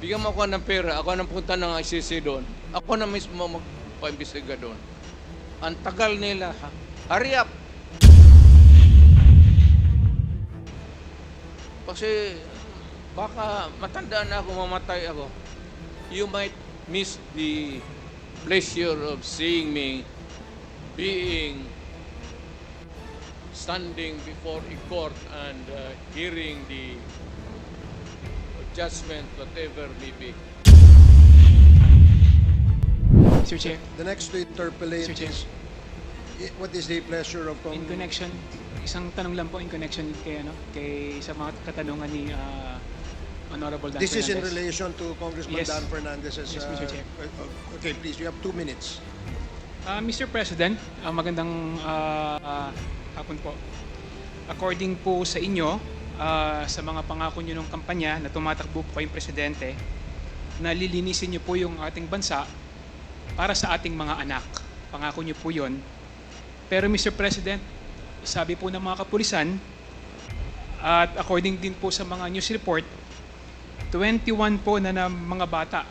Bigyan mo ako ng pera, ako nang punta ng ICC doon. Ako na mismo magpa-imbestiga doon. Ang tagal nila, ha? Hurry up! Kasi baka matanda na ako, mamatay ako. You might miss the pleasure of seeing me being standing before a court and hearing the judgment, whatever may be. Mr. Chair, The next to interpolate Mr. Chair. is what is the pleasure of in connection, isang tanong lang po in connection kay sa mga katanungan ni Honorable Dan This is in Fernandez. relation to Congressman Yes. Dan Fernandez's. Yes, Mr. Chair. Okay, please, you have 2 minutes. Mr. President, magandang hapon po. According po sa inyo, sa mga pangako nyo ng kampanya na tumatakbo po kayong presidente, na lilinisin nyo po yung ating bansa para sa ating mga anak. Pangako nyo po yun. Pero Mr. President, sabi po ng mga kapulisan, at according din po sa mga news report, 21 po na mga bata,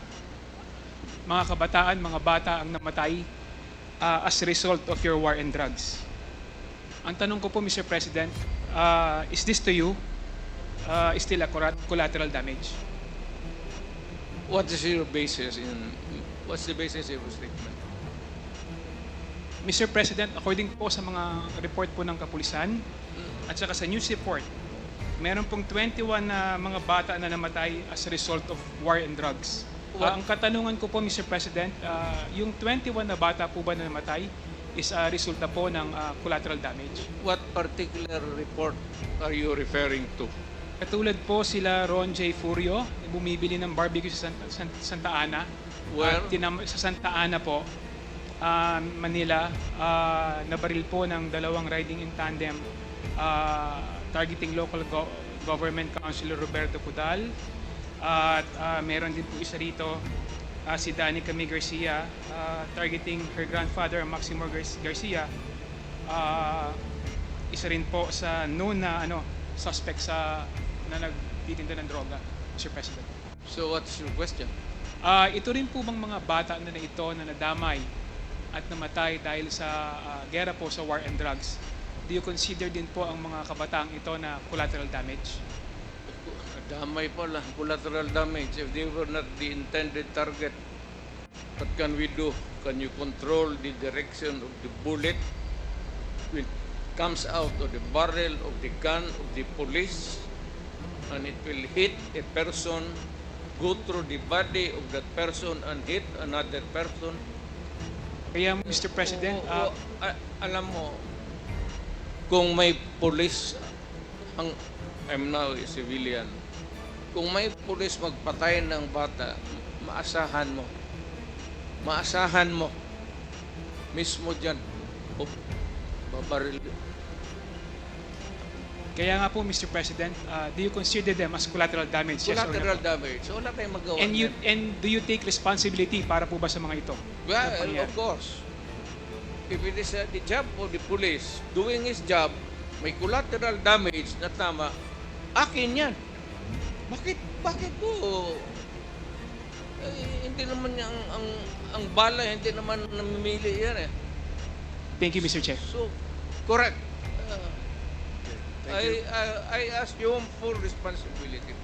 mga kabataan, mga bata ang namatay as a result of your war and drugs. Ang tanong ko po, Mr. President, is this to you still a collateral damage? What is your basis in, what's the basis of your statement? Mr. President, according po sa mga report po ng kapulisan at saka sa news report, meron pong 21 na mga bata na namatay as a result of war and drugs. Ang katanungan ko po, Mr. President, yung 21 na bata po ba na namatay is resulta po ng collateral damage? What particular report are you referring to? Katulad po sila Ron J. Furio, bumibili ng barbecue sa Santa Ana. Where? Sa Santa Ana po, Manila, nabaril po ng dalawang riding in tandem targeting local government councilor Roberto Cudal. At meron din po isa rito, si Danny Camille Garcia, targeting her grandfather, Maximo Garcia. Isa rin po sa known na suspect na nagtitinda ng droga, Mr. President. So what's your question? Ito rin po bang mga bata na ito na nadamay at namatay dahil sa gera po sa war and drugs, do you consider din po ang mga kabataang ito na collateral damage? Damay pala, collateral damage. If they were not the intended target, what can we do? Can you control the direction of the bullet when it comes out of the barrel of the gun of the police and it will hit a person, go through the body of that person and hit another person? Kaya Mr. President, Alam mo, kung may police, I'm now a civilian, kung may police magpatay ng bata, maasahan mo, mismo dyan, babaril. kaya nga po Mr. President, do you consider them as collateral damage? Yes or no? Collateral damage. So, wala tayong magawa. And do you take responsibility para po ba sa mga ito? Well, Na pangyayari? of course. If it is the job of the police doing his job, may collateral damage na tama, akin yan. Bakit po? Hindi naman ang bala, hindi naman namimili yan eh. Thank you, Mr. Chair. So, correct. Thank you. I ask you for responsibility.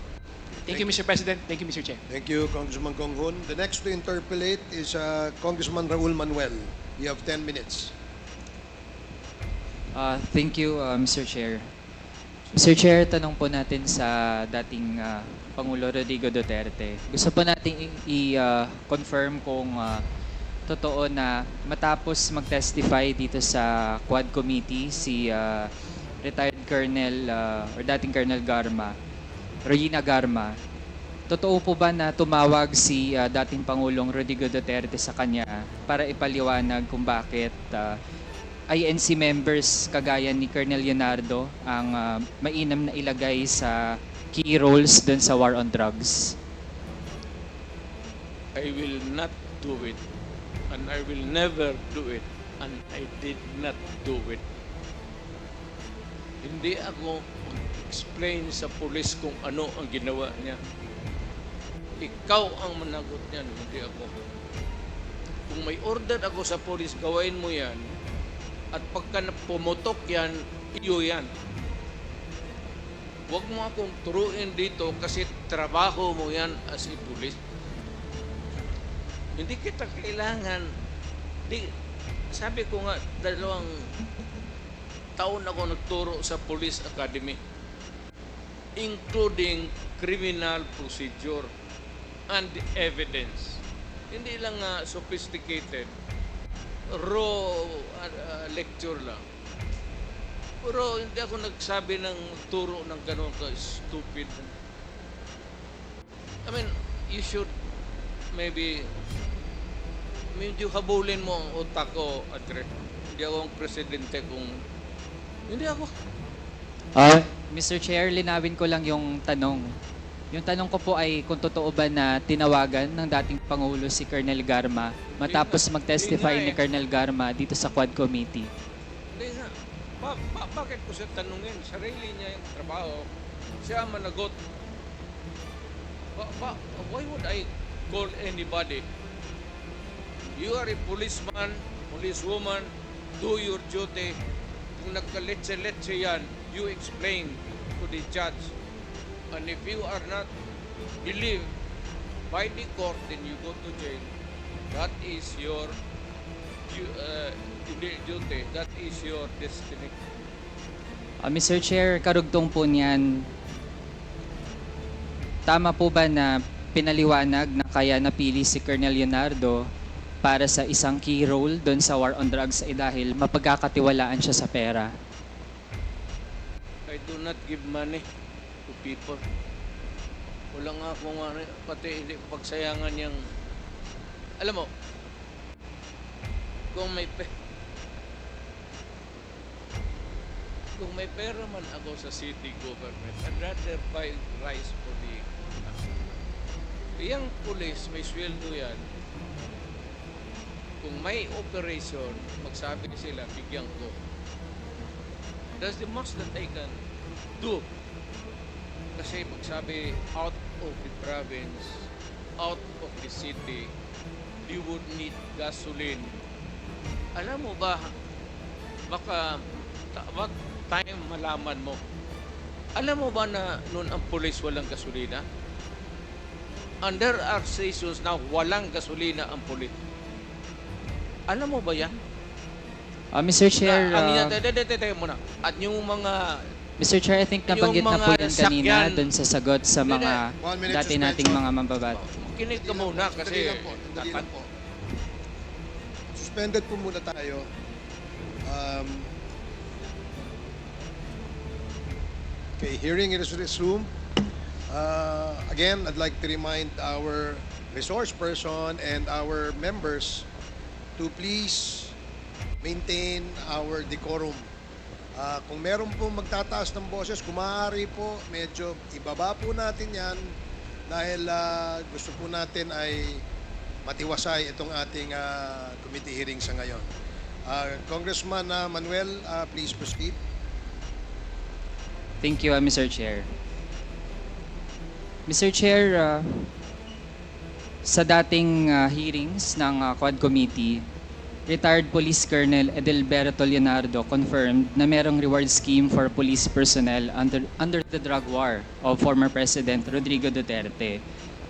Thank you, Mr. President. Thank you, Mr. Chair. Thank you, Congressman Conghon. The next to interpolate is Congressman Raul Manuel. You have 10 minutes. Thank you, Mr. Chair. Mr. Chair, tanong po natin sa dating Pangulo Rodrigo Duterte. Gusto po natin i-confirm kung totoo na matapos mag-testify dito sa Quad Committee si retired Colonel or dating Colonel Regina Garma, totoo po ba na tumawag si dating Pangulong Rodrigo Duterte sa kanya para ipaliwanag kung bakit INC members kagaya ni Colonel Leonardo ang mainam na ilagay sa key roles dun sa war on drugs? I will not do it. And I will never do it. And I did not do it. Hindi ako explain sa pulis kung ano ang ginawa niya. Ikaw ang managot niyan, hindi ako. Kung may order ako sa polis, gawain mo yan. At pagka pumutok yan, iyo yan. Huwag mo akong turuin dito kasi trabaho mo yan as a pulis. Hindi kita kailangan. Sabi ko nga, 2 taon ako nagturo sa Police Academy, including criminal procedure and evidence. Hindi lang sophisticated, raw lecture lang. Pero hindi ako nagsabi ng turo ng gano'n ka-stupid. I mean, you should maybe medyo habulin mo ang utak ko, Andre. Hindi ako ang presidente kung... Hindi ako. Mr. Chair, linawin ko lang yung tanong. Yung tanong ko po ay kung totoo ba na tinawagan ng dating Pangulo si Colonel Garma matapos mag-testify ni Colonel Garma dito sa Quad Committee. Hindi nga. Bakit ko siya tanungin? Sarili niya yung trabaho. Siya ang managot. Why would I call anybody? You are a policeman, policewoman, do your duty. Kung nagkaletse-letse yan, you explain to the judge. And if you are not believed by the court, then you go to jail. That is your duty. That is your destiny. Mr. Chair, karugtong po niyan, tama po ba na pinaliwanag na kaya napili si Colonel Leonardo para sa isang key role doon sa war on drugs ay dahil mapagkakatiwalaan siya sa pera? I do not give money to people. Wala nga akong pati hindi pagsayangan yung... Alam mo, kung may pera man ako sa city government, I'd rather buy rice for the... Yung police, may sweldo yan. Kung may operation, magsabi sila, bigyan ko. That's the most that I can do. Kasi magsabi, out of the province, out of the city, you would need gasoline. Alam mo ba, baka what time malaman mo? Alam mo ba na noon ang police walang gasolina? And there are stations na walang gasolina ang police. Alam mo ba yan? Mr. Chair, Muna. At yung mga... Mr. Chair, I think nabanggit yung na po mga yan kanina sakyan. doon sa sagot sa mga 1 minute dati nating suspension. mga mambabat. Kinig ka muna kasi... Dali lang po. Suspended po muna tayo. Okay, hearing is resumed. Again, I'd like to remind our resource person and our members to please maintain our decorum. Kung meron po magtataas ng boses, kung maaari po, medyo ibaba po natin yan dahil gusto po natin ay matiwasay itong ating committee hearing sa ngayon. Congressman Manuel, please proceed. Thank you, Mr. Chair. Mr. Chair, sa dating hearings ng Quad Committee, retired Police Colonel Edelberto Leonardo confirmed na merong reward scheme for police personnel under the drug war of former President Rodrigo Duterte.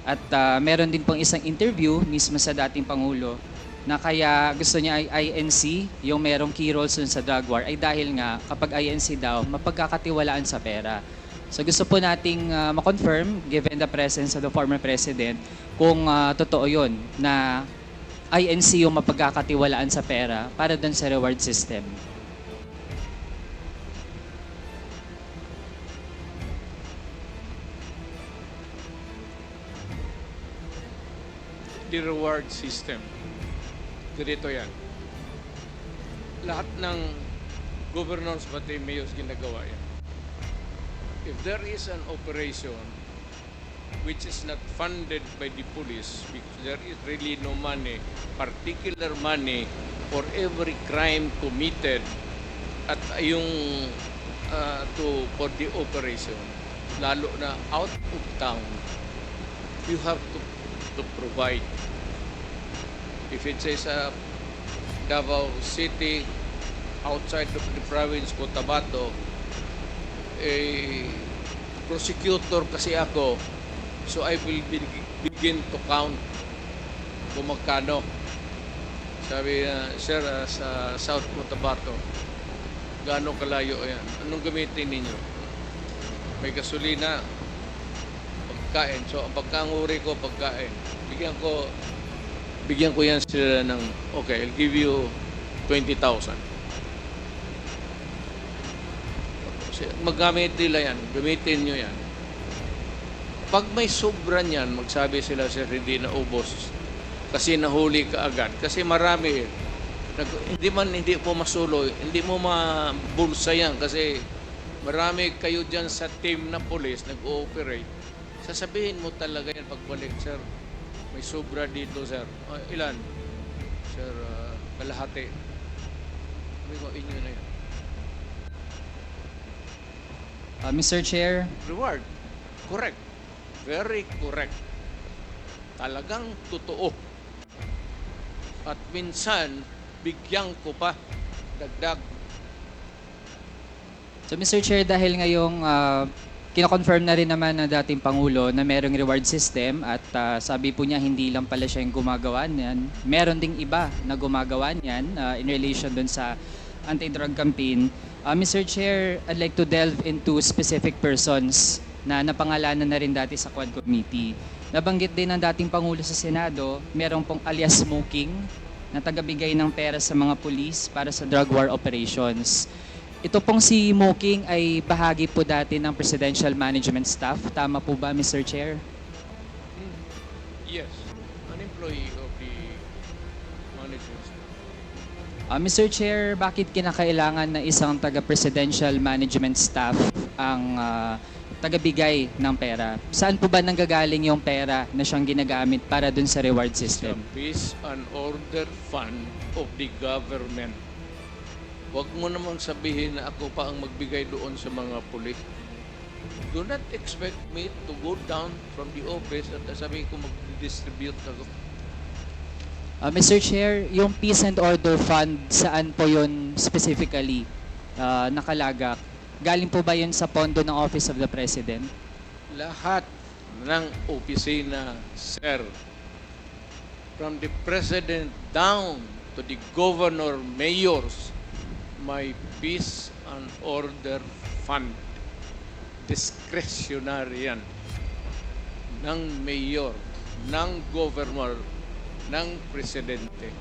At meron din pong isang interview mismo sa dating Pangulo na kaya gusto niya ay INC, yung merong key roles dun sa drug war, ay dahil nga kapag INC daw, mapagkakatiwalaan sa pera. So gusto po nating ma-confirm, given the presence of the former President, kung totoo yun na INC yung mapagkakatiwalaan sa pera para dun sa reward system. The reward system. Ganito yan. Lahat ng governors pati mayors ginagawa yan. If there is an operation which is not funded by the police because there is really no money, particular money for every crime committed at yung for the operation, lalo na out of town, you have to provide. If it says Davao City, outside of the province, Cotabato, prosecutor kasi ako, so I will begin to count kung magkano. Sabi sir, sa South Cotabato, gaano kalayo yan? Anong gamitin ninyo? May gasolina, pagkain. So, ang pagkanguri ko, pagkain. Bigyan ko yan sila ng, okay, I'll give you 20,000. Magamit nila yan, gamitin nyo yan. Pag may sobra niyan, magsabi sila, sir, hindi na ubos. Kasi nahuli ka agad. Kasi marami, hindi po masuloy, hindi mo mabulsa yan. Kasi marami kayo dyan sa team na police, nag-ooperate. Sasabihin mo talaga yan pagbalik, sir. May sobra dito, sir. Ilan? Sir, kalahati. Sabi ko, inyo na yan. Mr. Chair, Reward. Correct. Very correct. Talagang totoo. At minsan, bigyan ko pa dagdag. so Mr. Chair, dahil ngayong kino-confirm na rin naman ng dating Pangulo na merong reward system at sabi po niya hindi lang pala siya yung gumagawa niyan. Meron ding iba na gumagawa niyan in relation dun sa anti-drug campaign. Mr. Chair, I'd like to delve into specific persons na napangalanan na rin dati sa Quad Committee. Nabanggit din ng dating Pangulo sa Senado, merong pong alias Smoking na tagabigay ng pera sa mga pulis para sa drug war operations. Ito pong si Smoking ay bahagi po dati ng Presidential Management Staff. Tama po ba, Mr. Chair? Yes. An employee of the management. Mr. Chair, bakit kinakailangan na isang taga-Presidential Management Staff ang tagabigay ng pera? Saan po ba nanggagaling yung pera na siyang ginagamit para dun sa reward The system? Peace and Order Fund of the government. Huwag mo naman sabihin na ako pa ang magbigay doon sa mga pulis. Do not expect me to go down from the office at sabihin ko mag-distribute ako. Mr. Chair, yung Peace and Order Fund, saan po yun specifically nakalagak? Galing po ba yun sa pondo ng Office of the President? Lahat ng opisina, sir, from the President down to the Governor, Mayors, may Peace and Order Fund. Discretionary yan. Ng Mayor, ng Governor, ng Presidente.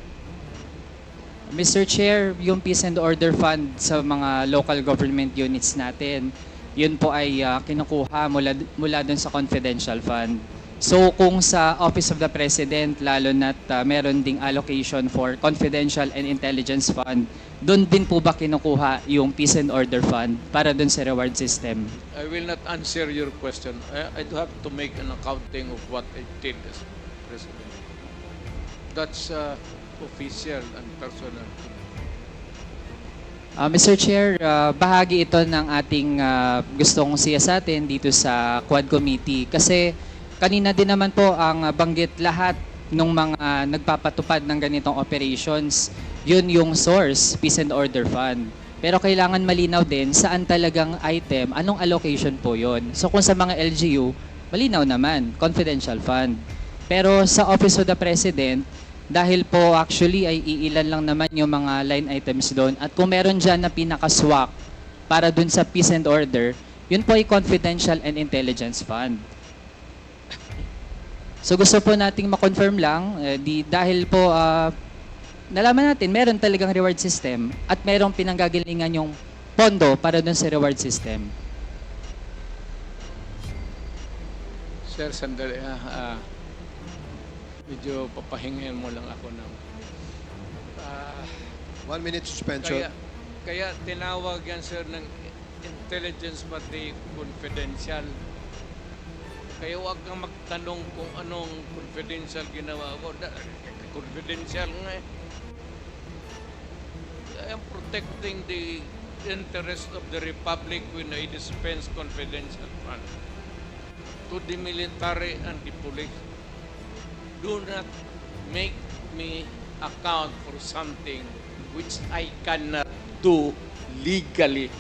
Mr. Chair, yung Peace and Order Fund sa mga local government units natin, yun po ay kinukuha mula dun sa confidential fund. So kung sa Office of the President, lalo na't meron ding allocation for confidential and intelligence fund, dun din po ba kinukuha yung Peace and Order Fund para dun sa reward system? I will not answer your question. I do have to make an accounting of what I did as President. That's official and personal. Mr. Chair, bahagi ito ng ating gustong siyasatin dito sa Quad Committee kasi kanina din naman po ang banggit lahat ng mga nagpapatupad ng ganitong operations. Yun yung source, Peace and Order Fund. Pero kailangan malinaw din saan talagang item, anong allocation po yun. So kung sa mga LGU, malinaw naman, confidential fund. Pero sa Office of the President, dahil po actually ay iilan lang naman yung mga line items doon at kung meron dyan na pinakaswak para dun sa Peace and Order, yun po ay confidential and intelligence fund. So gusto po nating ma-confirm lang, dahil po nalaman natin meron talagang reward system at merong pinanggagalingan yung pondo para dun sa reward system. Sir, sandali. Medyo papahingin mo lang ako ng 1 minute suspension. kaya tinawag yan, sir, ng intelligence pati confidential. Kaya huwag kang magtanong kung anong confidential ginawa ko. Confidential nga eh. I am protecting the interest of the Republic when I dispense confidential fund. to the military and the police. Do not make me account for something which I cannot do legally.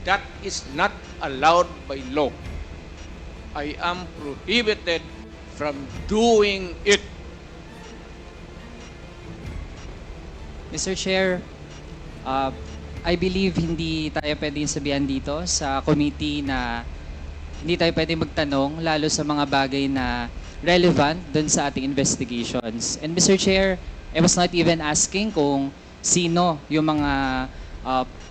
That is not allowed by law. I am prohibited from doing it. Mr. Chair, I believe hindi tayo pwedeng sabihan dito sa committee na hindi tayo pwedeng magtanong lalo sa mga bagay na relevant dun sa ating investigations. And Mr. Chair, I was not even asking kung sino yung mga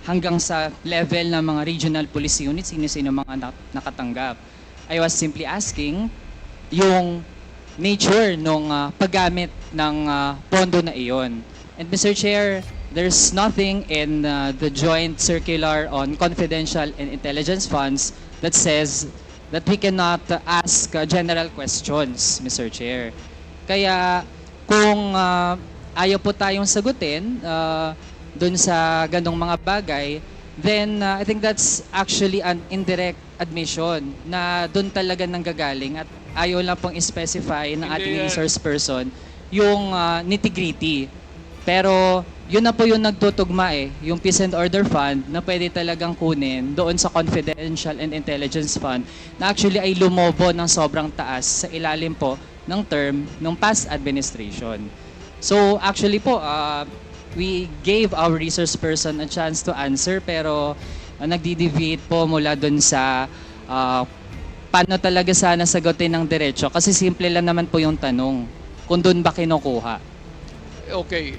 hanggang sa level ng mga regional police units, sino-sino mga nakatanggap. I was simply asking yung nature ng paggamit ng pondo na iyon. And Mr. Chair, there's nothing in the joint circular on confidential and intelligence funds that says that we cannot ask general questions, Mr. Chair. Kaya kung ayaw po tayong sagutin dun sa ganong mga bagay, then I think that's actually an indirect admission na dun talaga nanggagaling at ayaw lang pong specify ng ating Hindi, resource person yung nitty-gritty. Pero yun na po yung nagtutugma yung Peace and Order Fund na pwede talagang kunin doon sa Confidential and Intelligence Fund na actually ay lumobo ng sobrang taas sa ilalim po ng term ng past administration. So actually po, we gave our resource person a chance to answer pero nagdi-deviate po mula doon sa paano talaga sana sagutin ng diretso kasi simple lang naman po yung tanong kung doon ba kinukuha. Okay,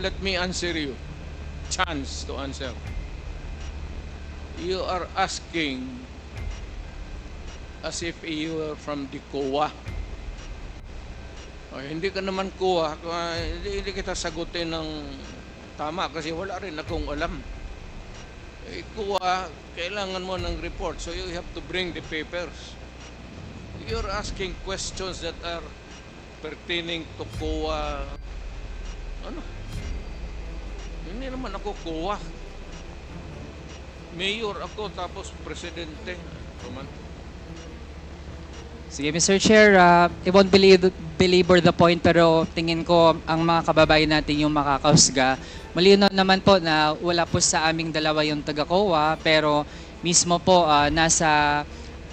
let me answer you. Chance to answer. You are asking as if you were from the COA. Hindi ka naman COA, hindi kita sagutin ng tama kasi wala rin akong alam. COA, kailangan mo ng report, so you have to bring the papers. You're asking questions that are pertaining to COA. Ano? Hindi naman ako COA. Mayor ako tapos presidente. Roman. Sige, Mr. Chair, I won't belabor the point pero tingin ko ang mga kababayan natin yung makakausga. Malinaw naman po na wala po sa aming dalawa yung taga-COA pero mismo po nasa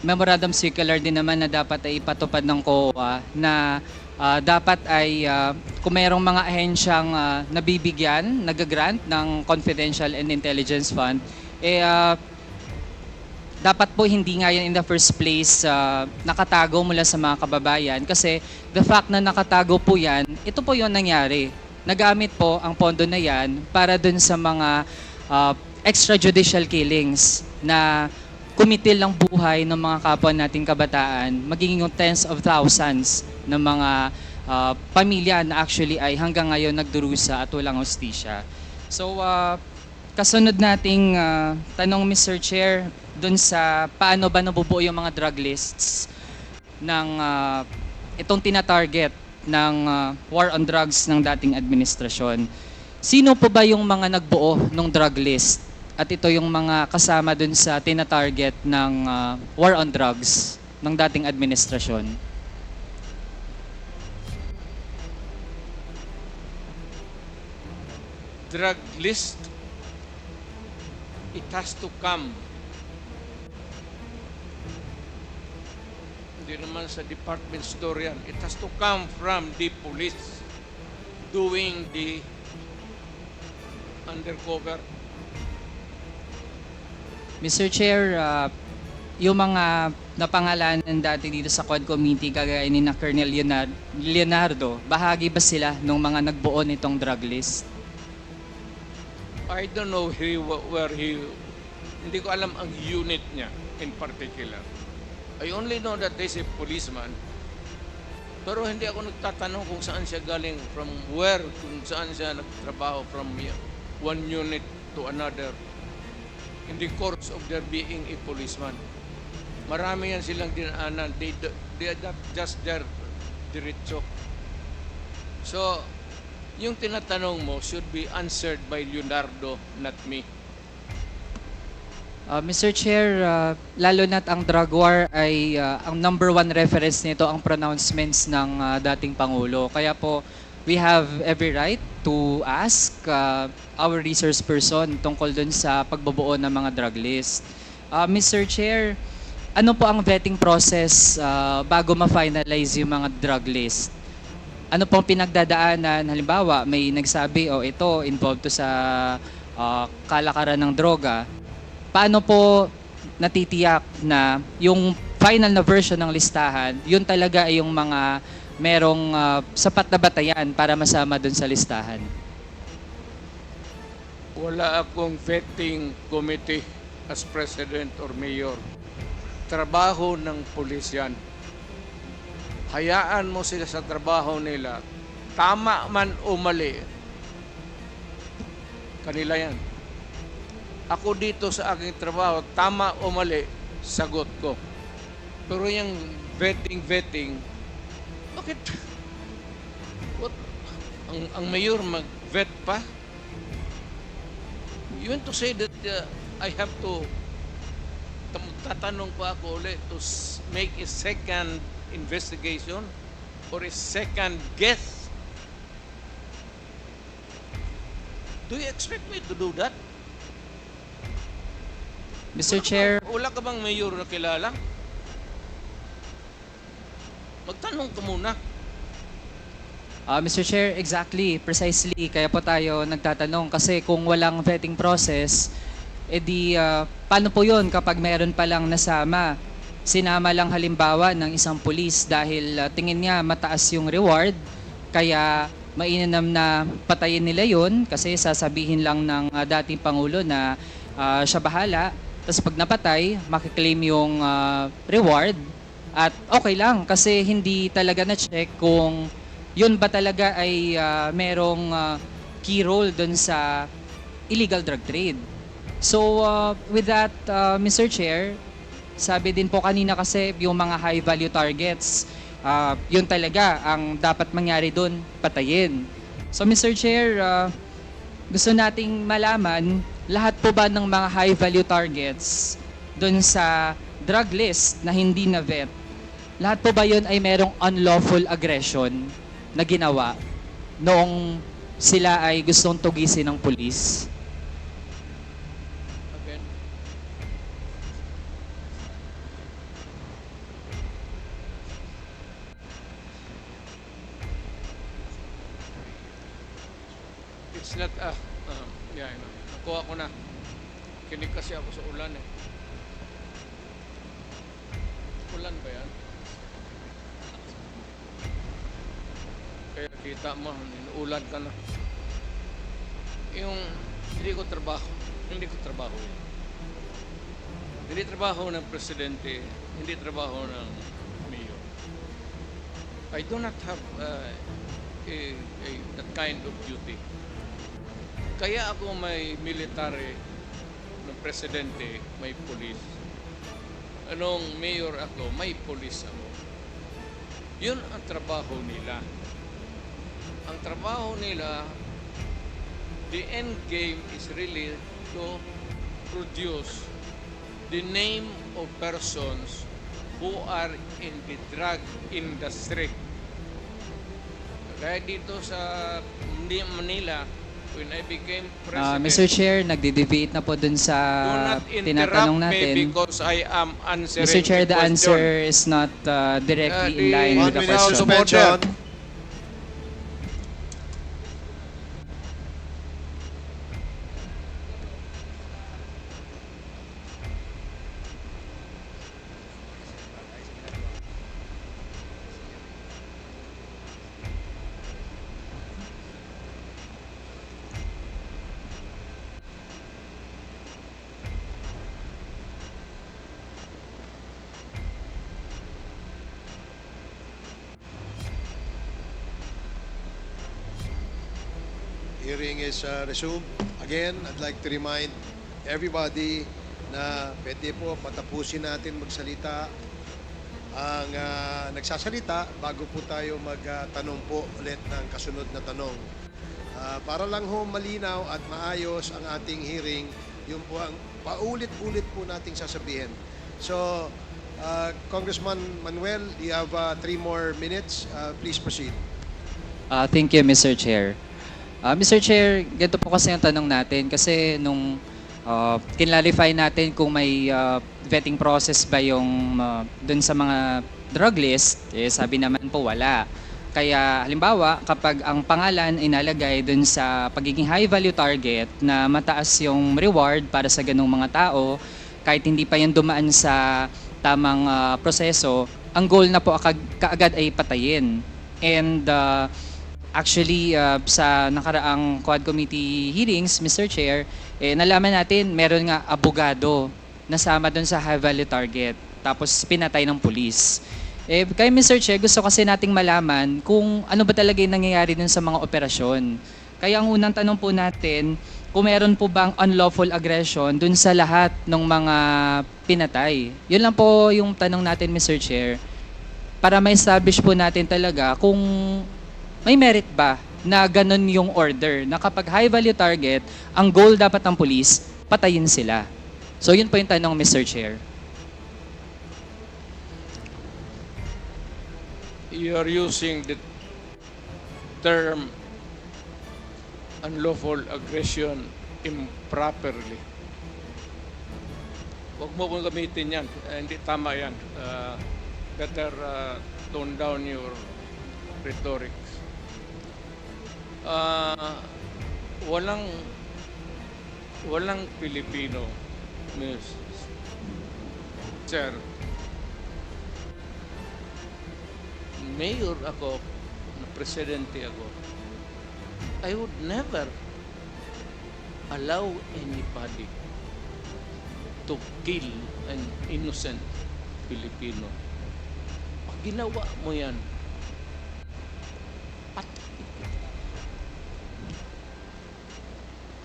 memorandum circular din naman na dapat ay ipatupad ng COA na dapat ay kung mayroong mga ahensyang nabibigyan, nag-grant ng Confidential and Intelligence Fund, dapat po hindi nga yan in the first place nakatago mula sa mga kababayan kasi the fact na nakatago po yan, ito po yung nangyari. Nagamit po ang pondo na yan para dun sa mga extrajudicial killings na kumitil ng buhay ng mga kapwa nating kabataan, magiging yung tens of thousands ng mga pamilya na actually ay hanggang ngayon nagdurusa at walang hustisya. So, kasunod nating tanong, Mr. Chair, dun sa paano ba nabubuo yung mga drug lists ng itong tina-target ng war on drugs ng dating administrasyon. Sino po ba yung mga nagbuo ng drug list? At ito yung mga kasama dun sa tina-target ng war on drugs ng dating administrasyon. Drug list, it has to come. Hindi naman sa department store yan. It has to come from the police doing the undercover. Mr. Chair, yung mga napangalanan dati dito sa Quad Committee kagaya ni na Colonel Leonardo, bahagi ba sila ng mga nagbuo nitong drug list? I don't know hindi ko alam ang unit niya in particular. I only know that there's a policeman. Pero hindi ako nagtatanong kung saan siya galing, from where, kung saan siya nagtrabaho from one unit to another in the course of their being a policeman. Marami yan silang dinaanan. They are not just there diretso. So, yung tinatanong mo should be answered by Leonardo, not me. Mr. Chair, lalo na't ang drug war ay ang number one reference nito ang pronouncements ng dating Pangulo. Kaya po, we have every right to ask our resource person tungkol dun sa pagbubuo ng mga drug list. Mr. Chair, ano po ang vetting process bago ma-finalize yung mga drug list? Ano pong pinagdadaanan? Halimbawa, may nagsabi, ito, involved to sa kalakaran ng droga. Paano po natitiyak na yung final na version ng listahan, yun talaga ay yung mga merong sapat na batayan para masama dun sa listahan? Wala akong vetting committee as president or mayor. Trabaho ng pulis yan. Hayaan mo sila sa trabaho nila. Tama man o mali, kanila yan. Ako dito sa aking trabaho, tama o mali, sagot ko. Pero yung vetting, bakit? What? Ang mayor mag-vet pa? You want to say that I have to, tatanong pa ako ulit to make a second investigation or a second guess? Do you expect me to do that? Mr. Chair, Wala ka bang mayor na kilala? Magtanong ka muna. Mr. Chair, exactly, precisely. Kaya po tayo nagtatanong kasi kung walang vetting process, paano po yun kapag meron palang nasama? Sinama lang halimbawa ng isang pulis dahil tingin niya mataas yung reward, kaya mainam na patayin nila yun kasi sasabihin lang ng dating Pangulo na siya bahala. Tapos pag napatay, makiklaim yung reward at okay lang kasi hindi talaga na-check kung yun ba talaga ay merong key role dun sa illegal drug trade. So with that, Mr. Chair, sabi din po kanina kasi yung mga high value targets, yun talaga ang dapat mangyari dun, patayin. So Mr. Chair, gusto nating malaman, lahat po ba ng mga high value targets dun sa drug list na hindi na vet, lahat po ba yun ay merong unlawful aggression na ginawa noong sila ay gustong tugisin ng pulis? Again. It's not, yeah, I know. Nakuha ko na. Kinig kasi ako sa ulan eh. Ulan ba yan? Kaya kita mo, ulan ka na. Yung hindi ko trabaho yun. Hindi trabaho ng presidente, hindi trabaho ng mayor. I do not have that kind of duty. Kaya ako may military ng presidente, may police. Anong mayor ako, may police ako. Yun ang trabaho nila. Ang trabaho nila, the end game is really to produce the name of persons who are in the drug industry. Kaya dito sa Manila, when I became president, Mr. Chair, nagde-deviate na po dun sa do not tinatanong interrupt me natin. because I am answering Mr. Chair, the question. answer is not directly in line One with the minute question. suspension. Hearing is resumed. Again, I'd like to remind everybody na pwede po patapusin natin magsalita ang nagsasalita bago po tayo magtanong po ulit ng kasunod na tanong. Para lang ho malinaw at maayos ang ating hearing, yun po ang paulit-ulit po nating sasabihin. So, Congressman Manuel, you have 3 more minutes. Please proceed. Thank you, Mr. Chair. Mr. Chair, ganito po kasi ang tanong natin kasi nung kinlarify natin kung may vetting process ba yung dun sa mga drug list, eh, sabi naman po wala. Kaya halimbawa, kapag ang pangalan inalagay dun sa pagiging high value target na mataas yung reward para sa ganung mga tao, kahit hindi pa yan dumaan sa tamang proseso, ang goal na po kaagad ay patayin. And actually, sa nakaraang Quad Committee hearings, Mr. Chair, nalaman natin meron nga abogado nasama doon sa high value target. Tapos pinatay ng pulis. Kaya Mr. Chair, gusto kasi nating malaman kung ano ba talaga yung nangyayari dun sa mga operasyon. Kaya ang unang tanong po natin, kung meron po bang unlawful aggression dun sa lahat ng mga pinatay. Yun lang po yung tanong natin, Mr. Chair, para ma-establish po natin talaga kung may merit ba na ganun yung order, na kapag high value target, ang goal dapat ng police, patayin sila. So yun po yung tanong, Mr. Chair. You are using the term unlawful aggression improperly. Huwag mo kong gamitin yan. Hindi tama yan. Better tone down your rhetorics. Walang Pilipino, Miss Sir. Mayor ako, na presidente ako, I would never allow anybody to kill an innocent Filipino. Pag ginawa mo yan,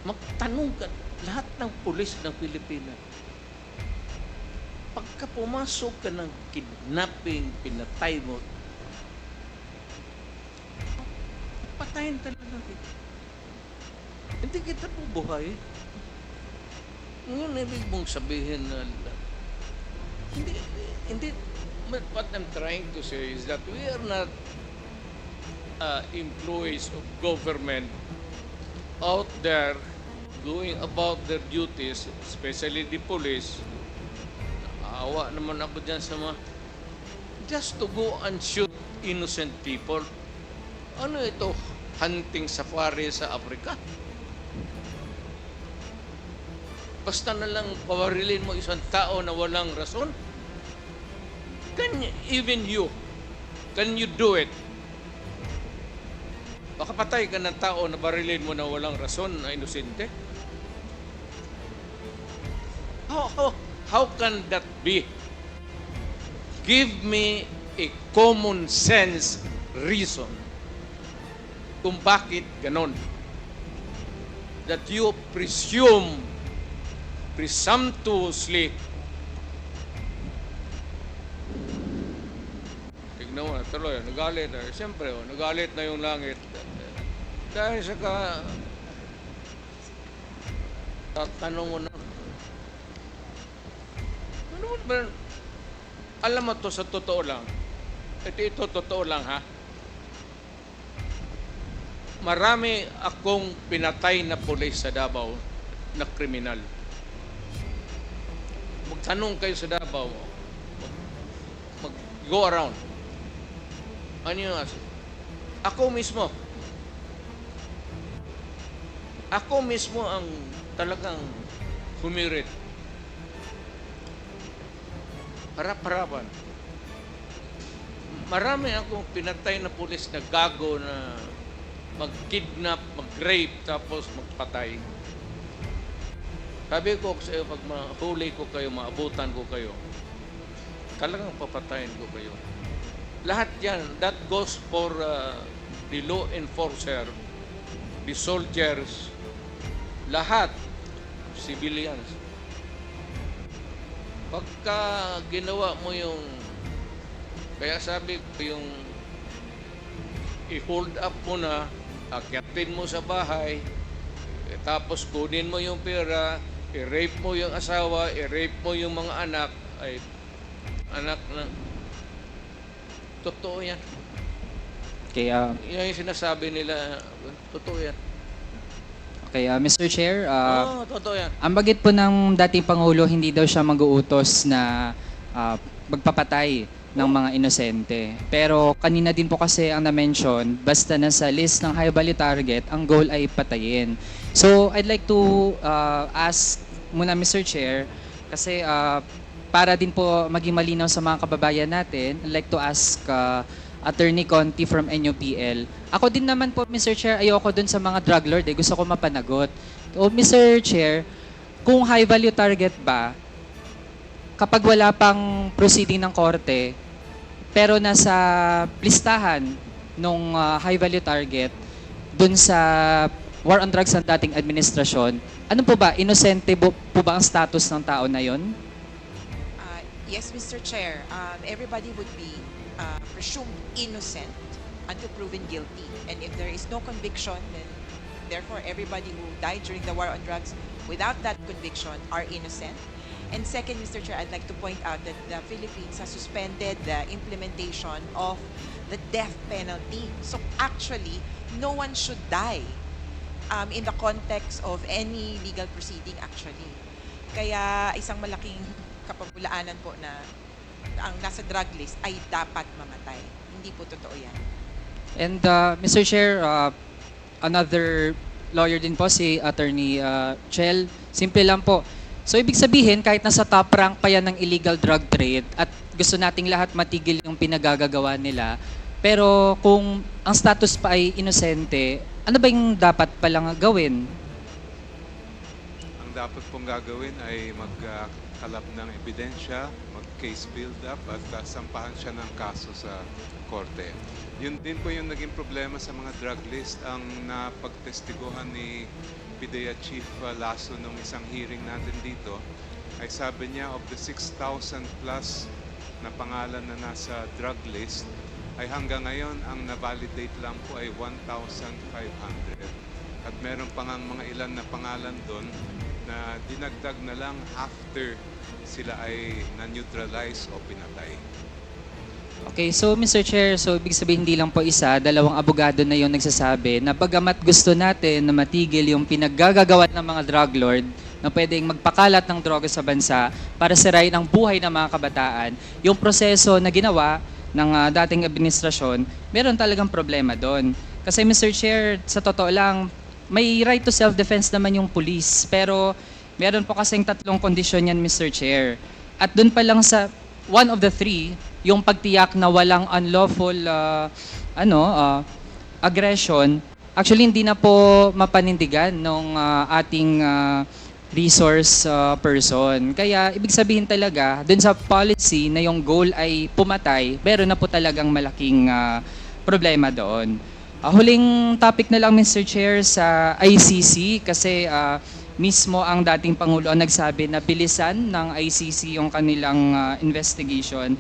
magtanong ka lahat ng pulis ng Pilipinas. Pagka pumasok ka ng kidnapping, pinatay mo, patayin talaga kita. Hindi kita bubuhay. Ngayon, ibig mong sabihin na hindi, what I'm trying to say is that we are not employees of government out there going about their duties, especially the police. Naawa naman ako dyan sa mga just to go and shoot innocent people. Ano ito? Hunting safari sa Africa? Basta na lang pawarilin mo isang tao na walang rason? Even you, can you do it? Baka patay ka ng tao na barilin mo na walang rason, na inosente? How can that be? Give me a common sense reason kung bakit ganon. That you presumptuously, tignan mo na tuloy, nagalit na. Siyempre, nagalit na yung langit. Dahil sa tatanong mo na, ano ba, alam mo to sa totoo lang, ito totoo lang ha, marami akong pinatay na pulis sa Davao na kriminal. Magtanong kayo sa Davao, mag-go around. Ano yung ako mismo ang talagang humirit. Harap-harapan. Marami akong pinatay na pulis na gago na mag-kidnap, mag-rape, tapos magpatay. Sabi ko sa iyo, pag mahuli ko kayo, maabutan ko kayo, talagang papatayin ko kayo. Lahat yan, that goes for the law enforcer, the soldiers, lahat, civilians. Pagka ginawa mo yung, kaya sabi ko yung i-hold up mo na, akyatin mo sa bahay, tapos kunin mo yung pera, i-rape mo yung asawa, i-rape mo yung mga anak, ay anak ng totoo yan. Kaya, Yan yung sinasabi nila, totoo yan. Mr. Chair, Oo, totoo yan. ang bagit po ng dating Pangulo, hindi daw siya mag-uutos na magpapatay ng mga inosente. Pero kanina din po kasi ang na-mention, basta nasa list ng high value target, ang goal ay patayin. So, I'd like to ask muna, Mr. Chair, kasi para din po maging malinaw sa mga kababayan natin, I'd like to ask Attorney Conti from NUPL. Ako din naman po, Mr. Chair, ayoko dun sa mga drug lord. Gusto ko mapanagot. O, Mr. Chair, kung high value target ba, kapag wala pang proceeding ng korte, pero nasa listahan ng high value target, dun sa war on drugs ng dating administrasyon, ano po ba, inosente po ba ang status ng tao na yon? Yes, Mr. Chair. Everybody would be presumed innocent until proven guilty. And if there is no conviction, then therefore everybody who died during the war on drugs without that conviction are innocent. And second, Mr. Chair, I'd like to point out that the Philippines has suspended the implementation of the death penalty. So actually, no one should die in the context of any legal proceeding actually. Kaya isang malaking kapabulaanan po na ang nasa drug list ay dapat mamatay. Hindi po totoo yan. And Mr. Chair, another lawyer din po, si Attorney Chel. Simple lang po. So ibig sabihin, kahit nasa top rank pa yan ng illegal drug trade at gusto nating lahat matigil yung pinagagagawa nila, pero kung ang status pa ay inosente, ano ba yung dapat palang gawin? Ang dapat pong gagawin ay magkalap ng ebidensya, mag-case build-up at sampahan siya ng kaso sa korte. Yun din po yung naging problema sa mga drug list ang napagtestiguhan ni PIDEA Chief Lasso nung isang hearing natin dito ay sabi niya of the 6,000 plus na pangalan na nasa drug list ay hanggang ngayon ang na-validate lang po ay 1,500 at meron pa ngang mga ilan na pangalan doon na dinagdag na lang after sila ay na-neutralize o pinatay. Okay, so Mr. Chair, so ibig sabihin hindi lang po isa, dalawang abogado na yung nagsasabi na bagamat gusto natin na matigil yung pinaggagawa ng mga drug lord na pwedeng magpakalat ng droga sa bansa para sirain ang buhay ng mga kabataan, yung proseso na ginawa ng dating administrasyon, meron talagang problema doon. Kasi Mr. Chair, sa totoo lang, may right to self-defense naman yung police, pero meron po kasing tatlong kondisyon yan, Mr. Chair. At doon pa lang sa one of the three, yung pagtiyak na walang unlawful aggression, actually hindi na po mapanindigan ng ating resource person. Kaya ibig sabihin talaga, dun sa policy na yung goal ay pumatay, meron na po talagang malaking problema doon. Huling topic na lang, Mr. Chair, sa ICC kasi mismo ang dating Pangulo ang nagsabi na bilisan ng ICC yung kanilang investigation.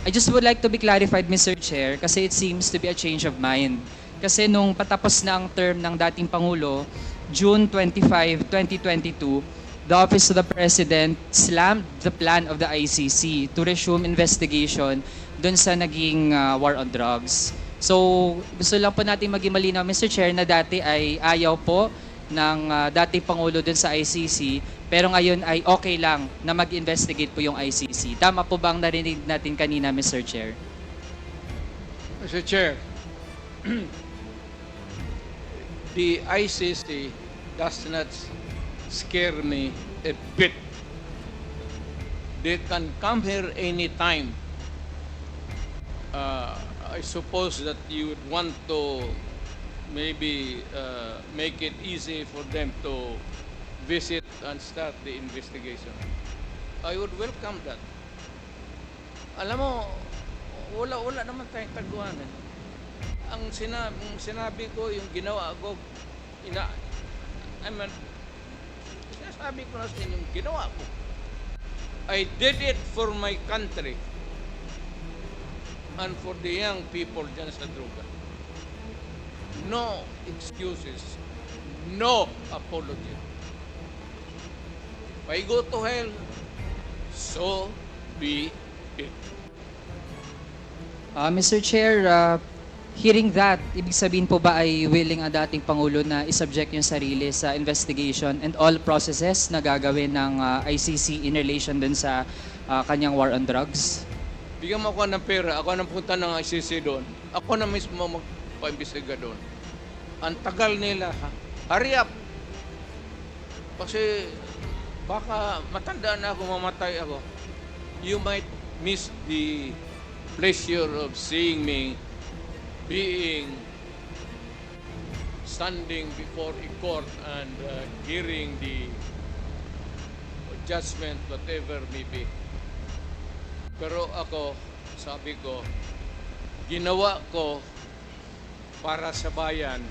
I just would like to be clarified, Mr. Chair, kasi it seems to be a change of mind. Kasi nung patapos na ang term ng dating Pangulo, June 25, 2022, the Office of the President slammed the plan of the ICC to resume investigation dun sa naging war on drugs. So, gusto lang po natin maging malinaw, Mr. Chair, na dati ay ayaw po ng dating Pangulo dun sa ICC, pero ngayon ay okay lang na mag-investigate po yung ICC. Tama po ba ang narinig natin kanina, Mr. Chair? Mr. Chair, the ICC does not scare me a bit. They can come here anytime. I suppose that you would want to maybe make it easy for them to visit and start the investigation. I would welcome that. Alam mo, wala naman tayong taguan. Ang sinabi ko, yung ginawa ko, sinasabi ko na sa inyo, yung ginawa ko. I did it for my country and for the young people dyan sa droga. No excuses, no apology. If I go to hell, so be it. Mr. Chair, hearing that, ibig sabihin po ba ay willing ang dating Pangulo na isubject yung sarili sa investigation and all processes na gagawin ng ICC in relation dun sa kanyang war on drugs? Bigyan mo ako ng pera, ako nang punta ng ICC doon. Ako na mismo magpa-imbestiga doon. Ang tagal nila, ha? Hurry up! Kasi baka matanda na ako, mamatay ako. You might miss the pleasure of seeing me standing before a court and hearing the judgment, whatever may be. Pero ako, sabi ko, ginawa ko para sa bayan,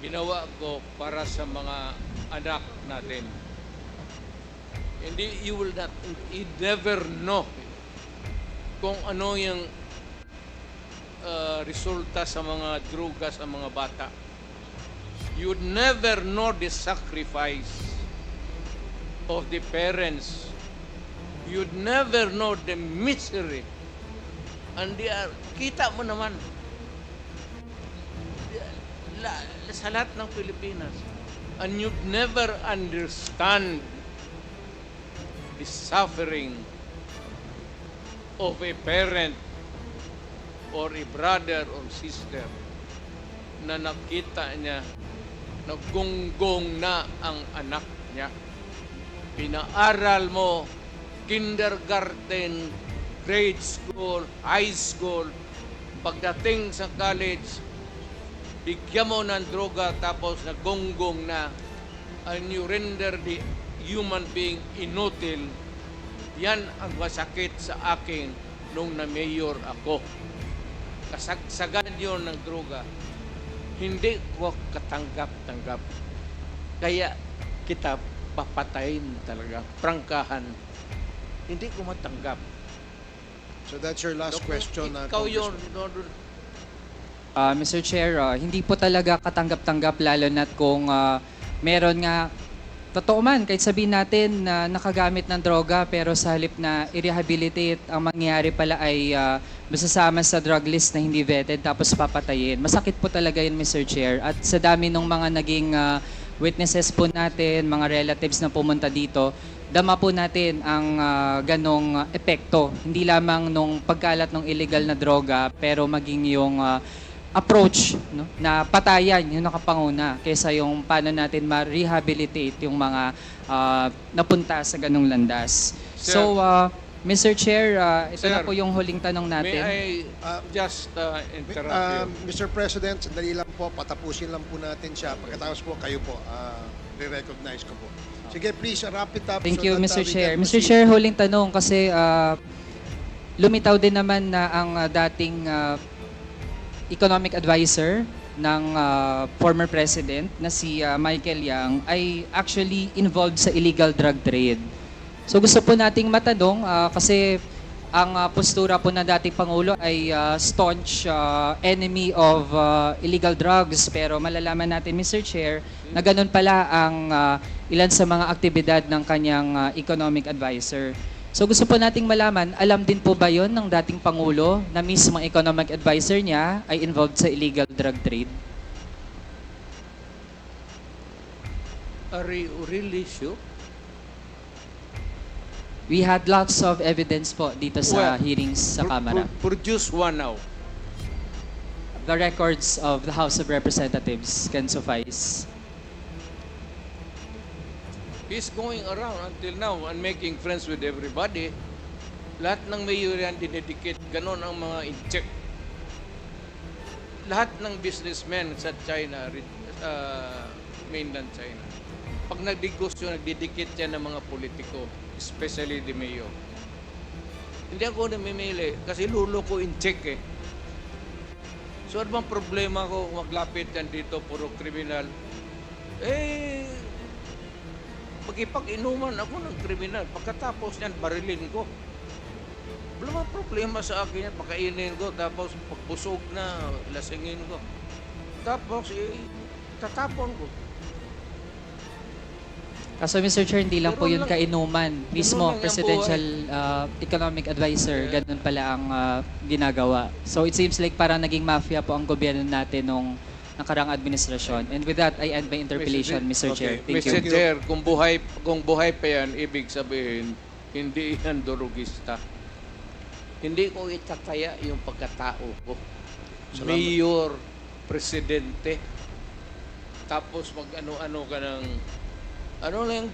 ginawa ko para sa mga anak natin. Hindi, you never know kung ano yung resulta sa mga droga sa mga bata. You'd never know the sacrifice of the parents. You'd never know the misery. And kita mo naman, sa lahat ng Pilipinas. And you'd never understand the suffering of a parent or a brother or sister na nakita niya naggunggong na ang anak niya. Pinaaral mo kindergarten, grade school, high school, pagdating sa college, bigyan mo ng droga tapos nagunggong na, and you render the human being inutil. Yan ang masakit sa akin nung na-mayor ako. Kasagsagan yun ng droga. Hindi ko katanggap-tanggap. Kaya kita papatayin talaga, prangkahan. Hindi ko matanggap. So that's your last question. Ikaw yun. Mr. Chair, hindi po talaga katanggap-tanggap lalo na't kung meron nga, totoo man, kahit sabihin natin na nakagamit ng droga pero sa halip na i-rehabilitate, ang mangyayari pala ay masasama sa drug list na hindi vetted tapos papatayin. Masakit po talaga yun, Mr. Chair. At sa dami ng mga naging witnesses po natin, mga relatives na pumunta dito, dama po natin ang ganong epekto. Hindi lamang nung pagkalat ng illegal na droga, pero maging yung approach, no, na patayan yung nakapanguna kaysa yung paano natin ma-rehabilitate yung mga napunta sa ganong landas. Sir, So, Mr. Chair, ito Sir, na po yung huling tanong natin. May I just interrupt you? Mr. President, sandali lang po, patapusin lang po natin siya. Pagkatapos po, kayo po, re-recognize ko po. Sige, please, wrap it up. Thank so you, that, Mr. we Chair. can Mr. proceed. Chair, huling tanong kasi lumitaw din naman na ang dating economic advisor ng former president na si Michael Yang ay actually involved sa illegal drug trade. So gusto po nating matanong kasi ang postura po ng dating Pangulo ay staunch enemy of illegal drugs, pero malalaman natin, Mr. Chair, na ganun pala ang ilan sa mga aktibidad ng kanyang economic advisor. So gusto po nating malaman, alam din po ba yon ng dating Pangulo na mismo ang economic advisor niya ay involved sa illegal drug trade? Are you really sure? We had lots of evidence po dito sa Well, hearings sa Kamara. Produce one now. The records of the House of Representatives can suffice. He's going around until now and making friends with everybody. Lahat ng mayor yan dinedicate. Ganon ang mga in-check. Lahat ng businessmen sa China, mainland China, pag nagdegosyo, nagdidikit yan ng mga politiko, especially the mayor. Hindi ako namimili kasi lulo ko in-check eh. So ano bang problema ko maglapit yan dito, puro kriminal? Magipag-inuman ako ng kriminal. Pagkatapos yan, barilin ko. Wala bang problema sa akin yan. Pakainin ko, tapos pagpusog na, lasingin ko. Tapos, tatapon ko. Kaso Mr. Chair, hindi lang po Ganun yun lang. kainuman. Mismo, lang yung Presidential Economic Advisor, Yeah. ganun pala ang ginagawa. So it seems like parang naging mafia po ang gobyerno natin nung nakarang administrasyon. And with that, I end my interpellation, Mr. Chair. Thank Mr. you. Chair, kung buhay pa yan, ibig sabihin, hindi yan durugista. Hindi ko itataya yung pagkatao ko. Salamat. Mayor, presidente, tapos mag ano-ano ka ng, ano lang,